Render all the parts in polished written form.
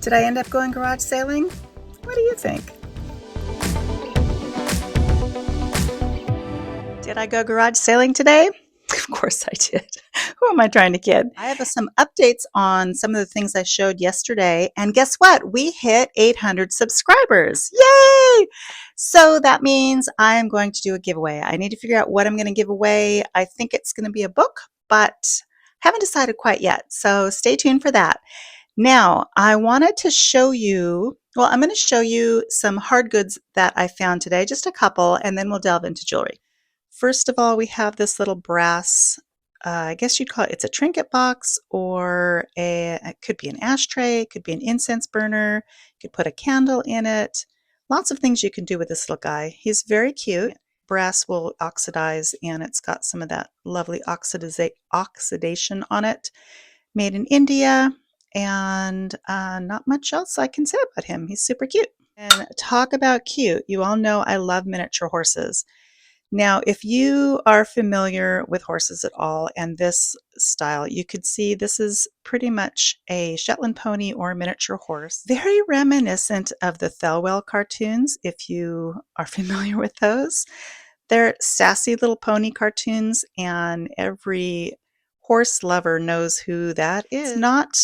Did I end up going garage sailing? What do you think? Did I go garage sailing today? Of course I did. Who am I trying to kid? I have some updates on some of the things I showed yesterday. And guess what? We hit 800 subscribers. Yay! So that means I'm going to do a giveaway. I need to figure out what I'm going to give away. I think it's going to be a book, but haven't decided quite yet. So stay tuned for that. Now, I wanted to show you, well, I'm going to show you some hard goods that I found today, just a couple, and then we'll delve into jewelry. First of all, we have this little brass, I guess you'd call it, it's a trinket box, or it could be an ashtray, it could be an incense burner, you could put a candle in it. Lots of things you can do with this little guy. He's very cute. Brass will oxidize, and it's got some of that lovely oxidation on it. Made in India, and not much else I can say about him. He's super cute. And talk about cute. You all know I love miniature horses. Now, if you are familiar with horses at all and this style, you could see this is pretty much a Shetland pony or miniature horse. Very reminiscent of the Thelwell cartoons, if you are familiar with those. They're sassy little pony cartoons, and every horse lover knows who that is. It's not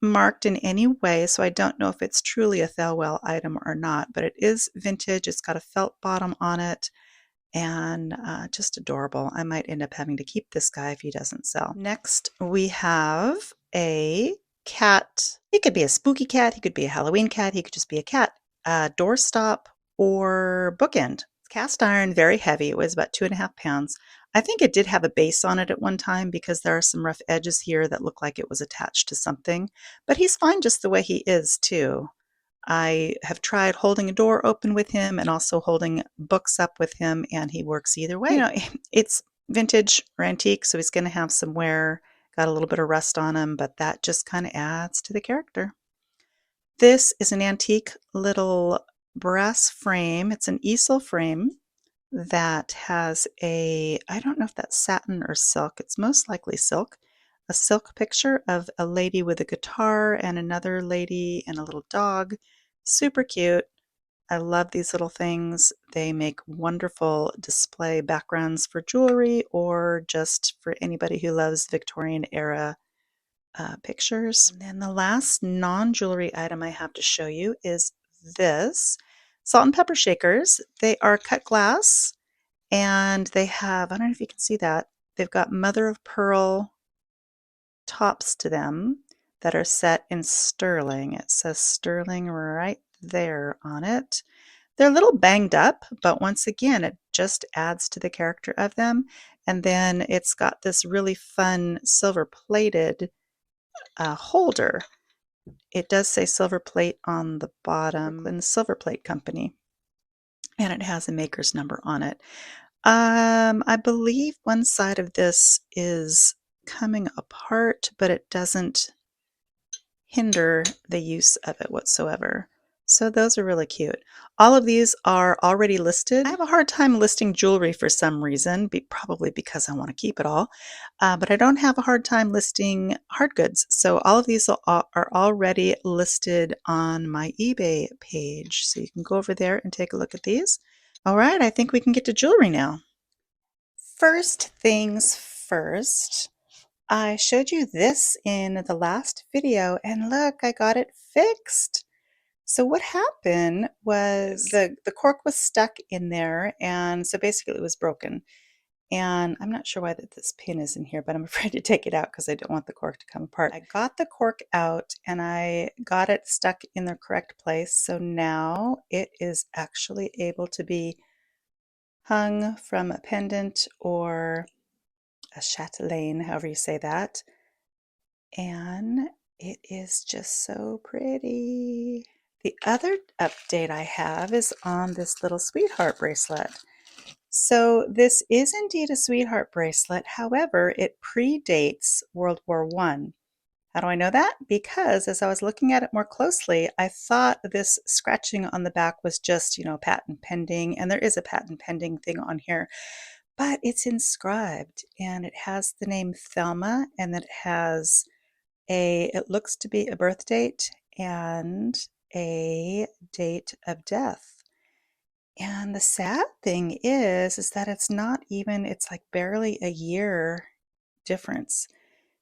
marked in any way, so I don't know if it's truly a Thelwell item or not, but it is vintage. It's got a felt bottom on it, and just adorable. I might end up having to keep this guy if he doesn't sell. Next, we have a cat. He could be a spooky cat, he could be a Halloween cat, he could just be a cat, doorstop or bookend. Cast iron, very heavy. It weighs about 2.5 pounds. I think it did have a base on it at one time because there are some rough edges here that look like it was attached to something, but he's fine just the way he is too. I have tried holding a door open with him and also holding books up with him, and he works either way. You know, it's vintage or antique, so he's going to have some wear, got a little bit of rust on him, but that just kind of adds to the character. This is an antique little brass frame. It's an easel frame that has a, I don't know if that's satin or silk. It's most likely silk. A silk picture of a lady with a guitar and another lady and a little dog. Super cute. I love these little things. They make wonderful display backgrounds for jewelry or just for anybody who loves Victorian era pictures. And then the last non-jewelry item I have to show you is this. Salt and pepper shakers. They are cut glass, and they have, I don't know if you can see that, they've got mother of pearl tops to them that are set in sterling. It says sterling right there on it. They're a little banged up, but once again, it just adds to the character of them. And then it's got this really fun silver plated holder. It does say silver plate on the bottom, and the Silver Plate Company, and it has a maker's number on it. I believe one side of this is coming apart, but it doesn't hinder the use of it whatsoever. So those are really cute. All of these are already listed. I have a hard time listing jewelry for some reason, probably because I want to keep it all, but I don't have a hard time listing hard goods. So all of these are already listed on my eBay page. So you can go over there and take a look at these. All right, I think we can get to jewelry now. First things first, I showed you this in the last video, and look, I got it fixed. So what happened was the cork was stuck in there, and so basically it was broken. And I'm not sure why this pin is in here, but I'm afraid to take it out because I don't want the cork to come apart. I got the cork out and I got it stuck in the correct place. So now it is actually able to be hung from a pendant or a chatelaine, however you say that. And it is just so pretty. The other update I have is on this little sweetheart bracelet. So this is indeed a sweetheart bracelet. However, it predates World War I. How do I know that? Because as I was looking at it more closely, I thought this scratching on the back was just, patent pending, and there is a patent pending thing on here, but it's inscribed and it has the name Thelma, and it has it looks to be a birth date and a date of death. And the sad thing is that it's not even, it's like barely a year difference.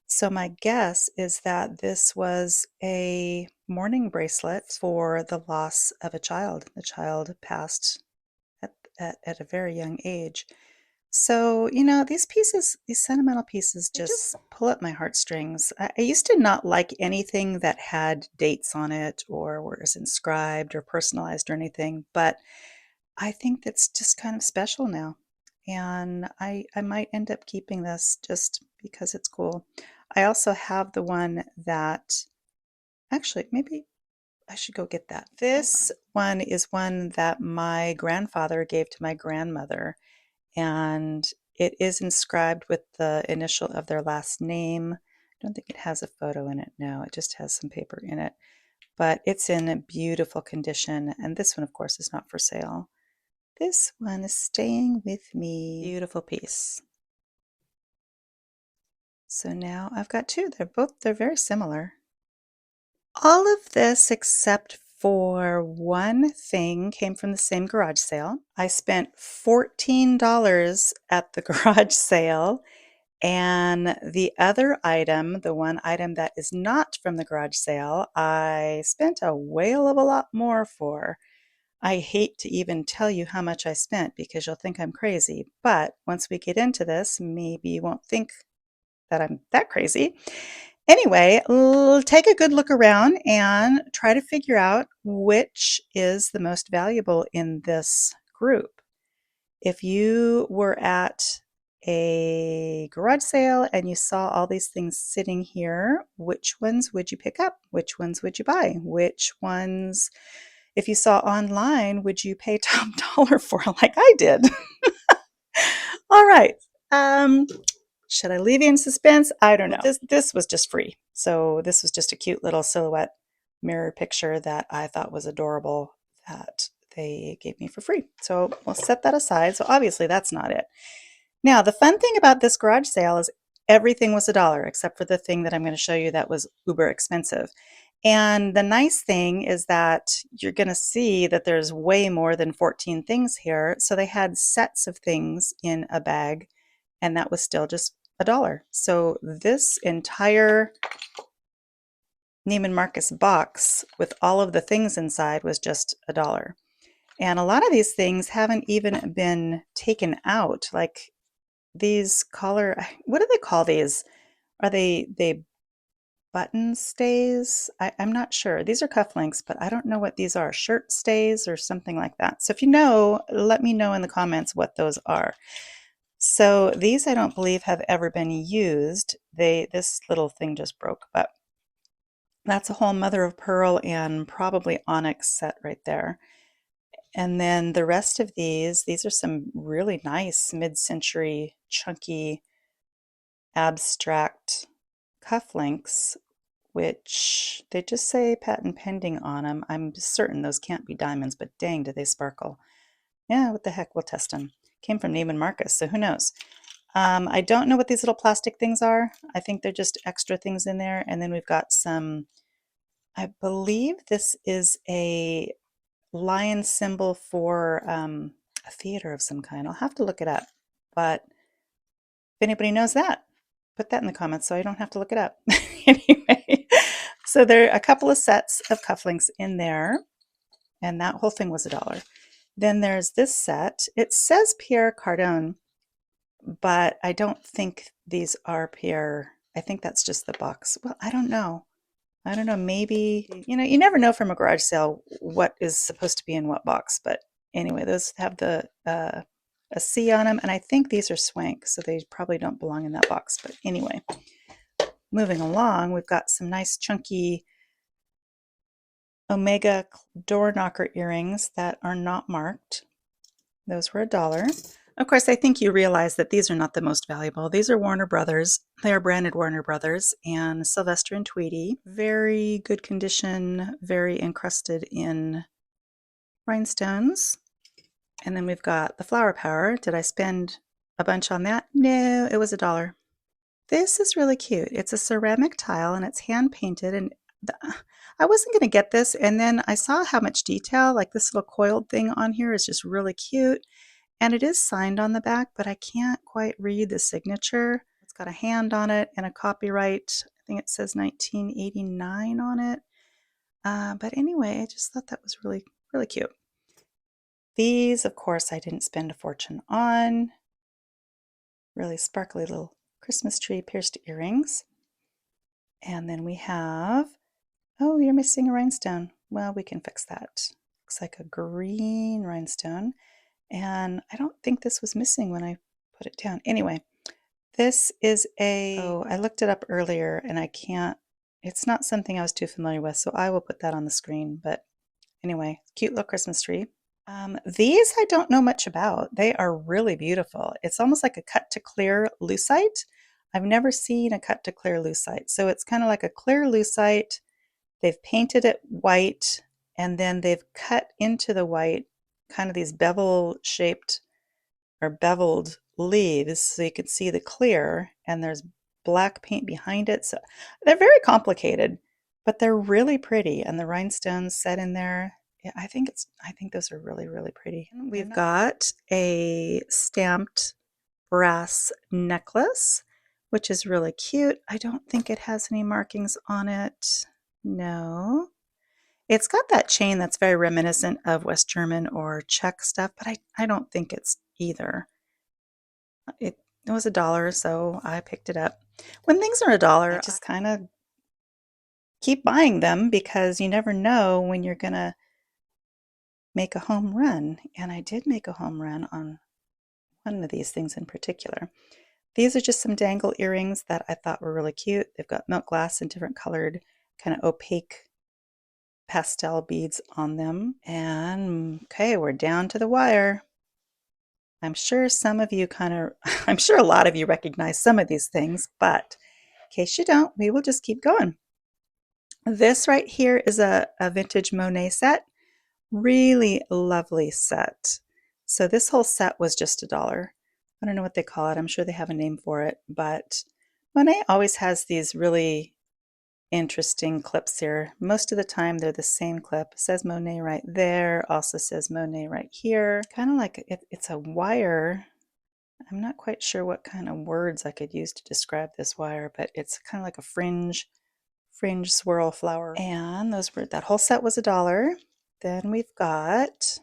So my guess is that this was a mourning bracelet for the loss of a child. The child passed at a very young age. So, you know, these pieces, these sentimental pieces just pull at my heartstrings. I used to not like anything that had dates on it or was inscribed or personalized or anything, but I think that's just kind of special now. And I might end up keeping this just because it's cool. I also have the one that, actually, maybe I should go get that. This one is one that my grandfather gave to my grandmother, and it is inscribed with the initial of their last name. I don't think it has a photo in it now. It just has some paper in it, but it's in a beautiful condition. And this one, of course, is not for sale. This one is staying with me. Beautiful piece. So now I've got two. They're very similar. All of this except for one thing came from the same garage sale. I spent $14 at the garage sale, and the other item, the one item that is not from the garage sale, I spent a whale of a lot more for. I hate to even tell you how much I spent because you'll think I'm crazy, but once we get into this, maybe you won't think that I'm that crazy. Anyway, take a good look around and try to figure out which is the most valuable in this group. If you were at a garage sale and you saw all these things sitting here, which ones would you pick up? Which ones would you buy? Which ones, if you saw online, would you pay top dollar for like I did? All right. Should I leave you in suspense? I don't know. This was just free. So this was just a cute little silhouette mirror picture that I thought was adorable that they gave me for free. So we'll set that aside. So obviously that's not it. Now, the fun thing about this garage sale is everything was $1 except for the thing that I'm going to show you that was uber expensive. And the nice thing is that you're going to see that there's way more than 14 things here. So they had sets of things in a bag, and that was still just $1. So this entire Neiman Marcus box with all of the things inside was just $1. And a lot of these things haven't even been taken out. Like these collar, what do they call these? Are they button stays? I'm not sure. These are cufflinks, but I don't know what these are. Shirt stays or something like that. So if you know, let me know in the comments what those are. So these I don't believe have ever been used. This little thing just broke, but that's a whole mother of pearl and probably onyx set right there. And then the rest of these are some really nice mid-century chunky abstract cufflinks, which they just say patent pending on them. I'm certain those can't be diamonds, but dang, do they sparkle. Yeah, what the heck, we'll test them. Came from Neiman Marcus, so who knows. I don't know what these little plastic things are. I think they're just extra things in there. And then we've got some, I believe this is a lion symbol for a theater of some kind. I'll have to look it up. But if anybody knows that, put that in the comments so I don't have to look it up. Anyway, so there are a couple of sets of cufflinks in there, and that whole thing was $1. Then there's this set. It says Pierre Cardin, but I don't think these are Pierre. I think that's just the box. Well, I don't know. I don't know. Maybe, you know, you never know from a garage sale what is supposed to be in what box. But anyway, those have the a C on them, and I think these are swank, so they probably don't belong in that box. But anyway, moving along, we've got some nice chunky Omega door knocker earrings that are not marked. Those were $1. Of course, I think you realize that these are not the most valuable. These are Warner Brothers. They are branded Warner Brothers and Sylvester and Tweety. Very good condition, very encrusted in rhinestones. And then we've got the Flower Power. Did I spend a bunch on that? No, it was $1. This is really cute. It's a ceramic tile and it's hand painted, and I wasn't going to get this, and then I saw how much detail, like this little coiled thing on here is just really cute. And it is signed on the back, but I can't quite read the signature. It's got a hand on it and a copyright. I think it says 1989 on it. But anyway, I just thought that was really, really cute. These, of course, I didn't spend a fortune on. Really sparkly little Christmas tree pierced earrings. And then we have, oh, you're missing a rhinestone. Well, we can fix that. Looks like a green rhinestone. And I don't think this was missing when I put it down. Anyway, this is I looked it up earlier and I can't, it's not something I was too familiar with, so I will put that on the screen. But anyway, cute little Christmas tree. These I don't know much about. They are really beautiful. It's almost like a cut to clear lucite. I've never seen a cut to clear lucite. So it's kind of like a clear lucite. They've painted it white and then they've cut into the white kind of these bevel shaped or beveled leaves so you can see the clear, and there's black paint behind it. So they're very complicated, but they're really pretty, and the rhinestones set in there. Yeah, I think those are really, really pretty. We've got a stamped brass necklace, which is really cute. I don't think it has any markings on it. No. It's got that chain that's very reminiscent of West German or Czech stuff, but I don't think it's either. It was $1, so I picked it up. When things are $1, I just kind of keep buying them because you never know when you're going to make a home run. And I did make a home run on one of these things in particular. These are just some dangle earrings that I thought were really cute. They've got milk glass and different colored, kind of opaque pastel beads on them. And okay, we're down to the wire. I'm sure some of you I'm sure a lot of you recognize some of these things, but in case you don't, we will just keep going. This right here is a vintage Monet set. Really lovely set. So this whole set was just $1. I don't know what they call it. I'm sure they have a name for it, but Monet always has these really interesting clips here. Most of the time they're the same clip. It says Monet right there, also says Monet right here. Kind of like it's a wire. I'm not quite sure what kind of words I could use to describe this wire, but it's kind of like a fringe swirl flower. And that whole set was $1. Then we've got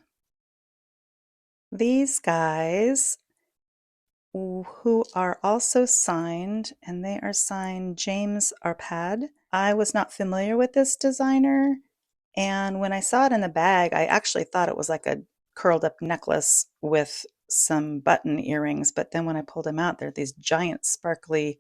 these guys who are also signed, and they are signed James Arpad. I was not familiar with this designer, and when I saw it in the bag, I actually thought it was like a curled up necklace with some button earrings, but then when I pulled them out, they're these giant sparkly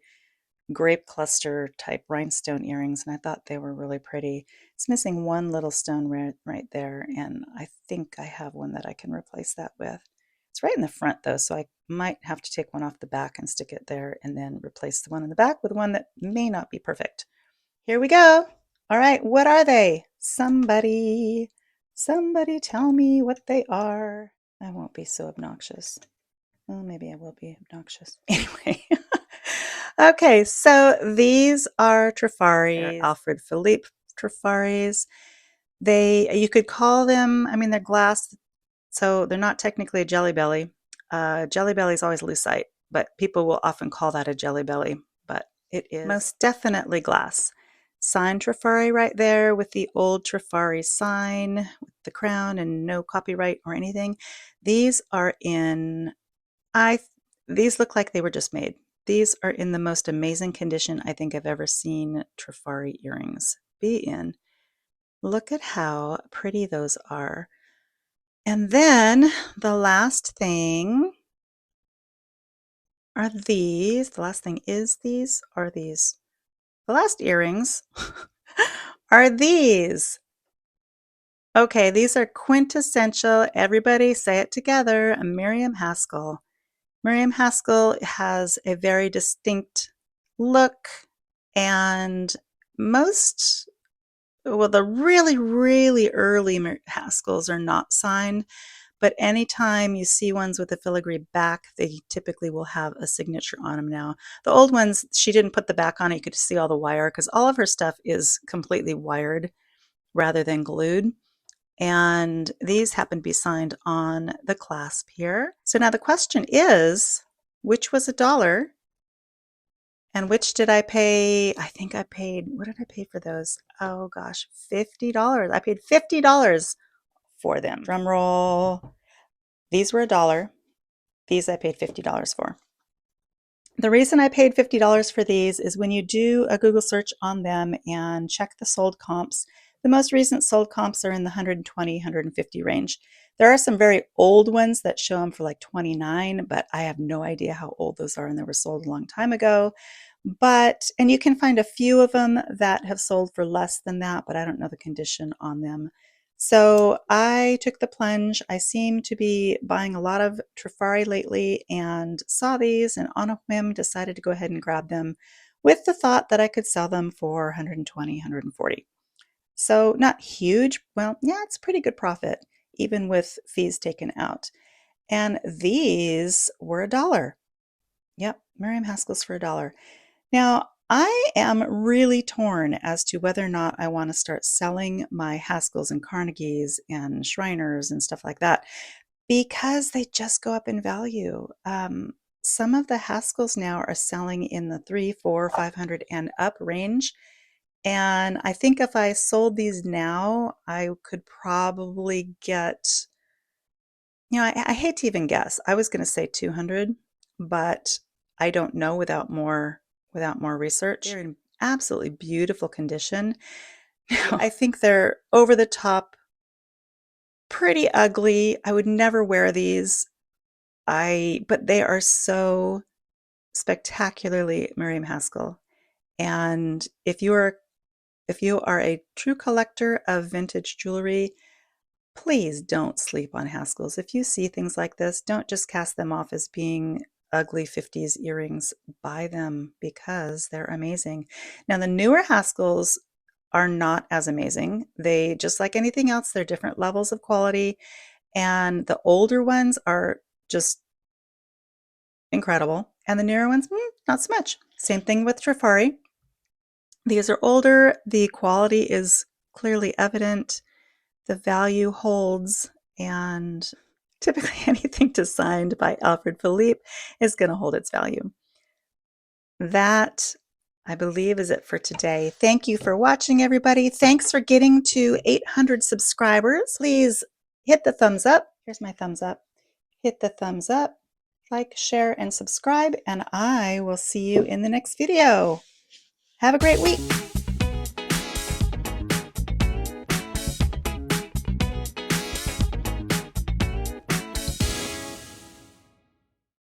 grape cluster type rhinestone earrings, and I thought they were really pretty. It's missing one little stone right there, and I think I have one that I can replace that with. It's right in the front though, so I might have to take one off the back and stick it there and then replace the one in the back with one that may not be perfect. Here we go. All right, what are they? Somebody tell me what they are. I won't be so obnoxious. Well, maybe I will be obnoxious. Anyway. Okay, so these are Trafaris, Alfred Philippe Trafaris. You could call them, I mean, they're glass, so they're not technically a Jelly Belly. Jelly Belly is always lucite, but people will often call that a Jelly Belly, but it is most definitely glass. Signed Trafari right there with the old Trafari sign with the crown and no copyright or anything. These are these look like they were just made. These are in the most amazing condition I think I've ever seen Trafari earrings be in. Look at how pretty those are. And then the last thing are these. The last thing is these are these. The last earrings are these. Okay, these are quintessential, everybody say it together, a Miriam Haskell. Miriam Haskell has a very distinct look, and the really, really early Haskells are not signed, but anytime you see ones with a filigree back, they typically will have a signature on them now. The old ones, she didn't put the back on it. You could see all the wire because all of her stuff is completely wired rather than glued. And these happen to be signed on the clasp here. So now the question is, which was $1? And which did I pay? I think I paid, what did I pay for those? Oh gosh, $50. I paid $50 for them. Drum roll. These were $1. These I paid $50 for. The reason I paid $50 for these is when you do a Google search on them and check the sold comps, the most recent sold comps are in the 120, 150 range. There are some very old ones that show them for like 29, but I have no idea how old those are and they were sold a long time ago. And you can find a few of them that have sold for less than that, but I don't know the condition on them. So I took the plunge. I seem to be buying a lot of Trifari lately and saw these and on a whim decided to go ahead and grab them with the thought that I could sell them for 120, 140. So not huge. Well, yeah, it's pretty good profit, even with fees taken out. And these were $1. Yep, Miriam Haskell's for $1. Now, I am really torn as to whether or not I want to start selling my Haskells and Carnegies and Shriners and stuff like that because they just go up in value. Some of the Haskells now are selling in the 3, 4, 500 and up range. And I think if I sold these now, I could probably get, I hate to even guess. I was going to say 200, but I don't know without more research. They're in absolutely beautiful condition. Now, I think they're over the top, pretty ugly. I would never wear these. But they are so spectacularly Miriam Haskell. And if you are a true collector of vintage jewelry, please don't sleep on Haskells. If you see things like this, don't just cast them off as being ugly 50s earrings. Buy them because they're amazing. Now, the newer Haskells are not as amazing. They, just like anything else, they're different levels of quality. And the older ones are just incredible. And the newer ones, not so much. Same thing with Trifari. These are older. The quality is clearly evident. The value holds, and typically anything designed by Alfred Philippe is going to hold its value. That, I believe, is it for today. Thank you for watching, everybody. Thanks for getting to 800 subscribers. Please hit the thumbs up. Here's my thumbs up. Hit the thumbs up, like, share, and subscribe, and I will see you in the next video. Have a great week.